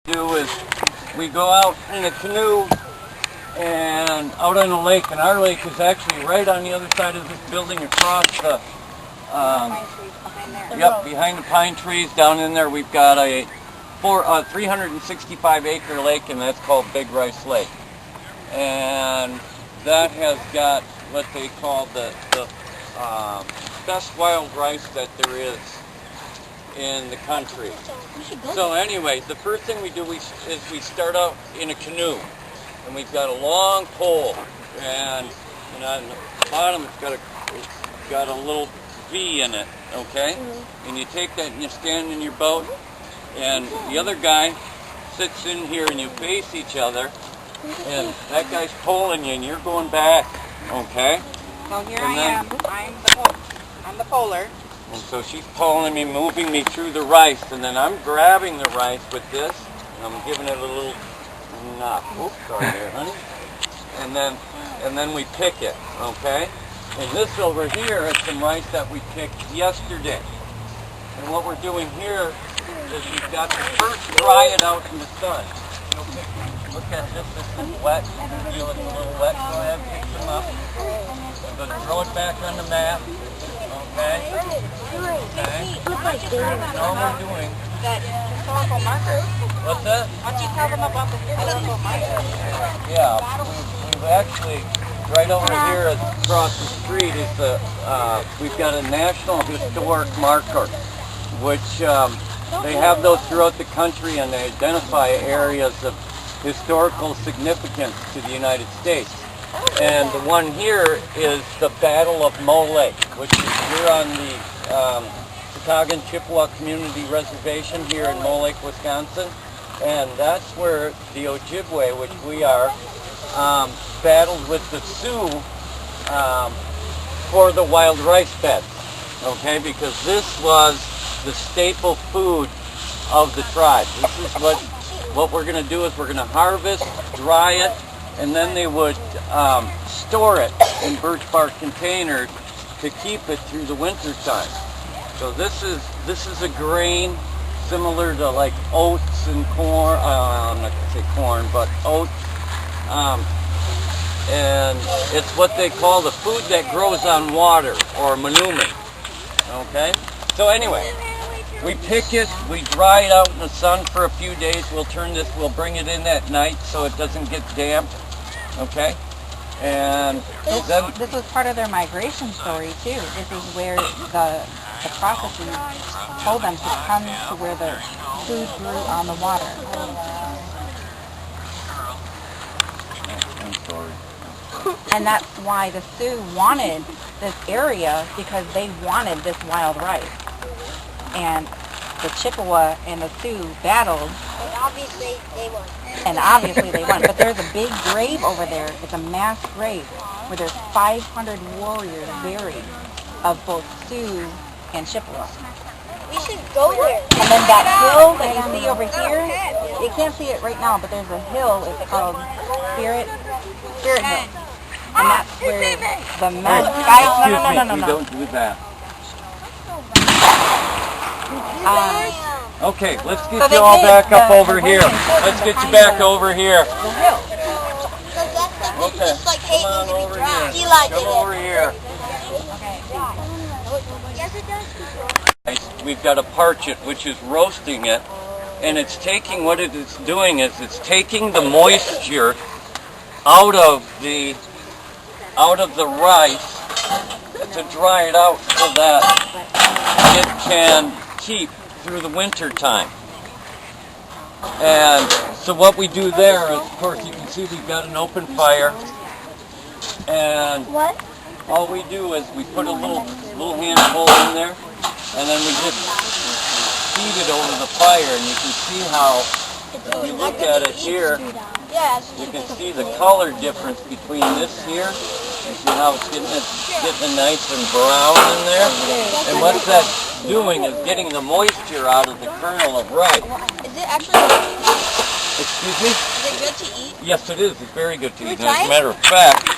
do is we go out in a canoe and out on the lake, and our lake is actually right on the other side of this building across the behind the pine trees. Down in there we've got a 365 acre lake, and that's called Big Rice Lake, and that has got what they call the best wild rice that there is in the country. So anyway, the first thing we do is we start out in a canoe, and we've got a long pole, and on the bottom it's got a little V in it, okay? And you take that and you stand in your boat, and the other guy sits in here, and you face each other, and that guy's pulling you, and you're going back, okay? So here I am. I'm the polar. And so she's pulling me, moving me through the rice, and then I'm grabbing the rice with this, and I'm giving it a little knock. Oops, sorry there, honey. And then we pick it, okay? And this over here is some rice that we picked yesterday. And what we're doing here is we've got to first dry it out in the sun. Look at this, this is wet. You feel it's a little wet. Go ahead, pick them up. I'm going to throw it back on the mat. Okay? All we're doing. That historical marker. What's that? Why don't you tell them about the historical marker? Yeah, we've actually, right over here across the street is we've got a National Historic Marker, which they have those throughout the country, and they identify areas of historical significance to the United States. And the one here is the Battle of Mole Lake, which is here on the Chippewa Community Reservation here in Mole Lake, Wisconsin. And that's where the Ojibwe, which we are, battled with the Sioux for the wild rice beds, okay? Because this was the staple food of the tribe. This is what we're going to do is we're going to harvest, dry it, and then they would store it in birch bark containers to keep it through the winter time. So this is a grain similar to like oats and corn. I'm not going to say corn, but oats. And it's what they call the food that grows on water, or manuming. Okay? So anyway, we pick it, we dry it out in the sun for a few days. We'll bring it in at night so it doesn't get damp. Okay? And then this was part of their migration story too. This is where the prophecy told them to come to where the food grew on the water. I'm sorry. And that's why the Sioux wanted this area, because they wanted this wild rice. And the Chippewa and the Sioux battled. And obviously they won. But there's a big grave over there. It's a mass grave where there's 500 warriors buried of both Sioux and Chippewa. We should go there. And then that hill that you see over here, you can't see it right now, but there's a hill. It's called Spirit Hill. And that's where the men... Guys, no. We don't do that. Okay, let's get you all back up over here. Let's get you back over here. Okay, come on over here. Come over here. We've got to parch it, which is roasting it, and it's taking, what it is doing is it's taking the moisture out of the rice to dry it out so that it can keep through the winter time. And so what we do there is, of course, you can see we've got an open fire, and all we do is we put a little handful in there, and then we just feed it over the fire, and you can see how, if you look at it here, you can see the color difference between this here. You see how it's getting nice and brown in there? And what that's doing is getting the moisture out of the kernel of rice. Is it actually good to eat? Excuse me? Is it good to eat? Yes, it is. It's very good to eat. As a matter of fact,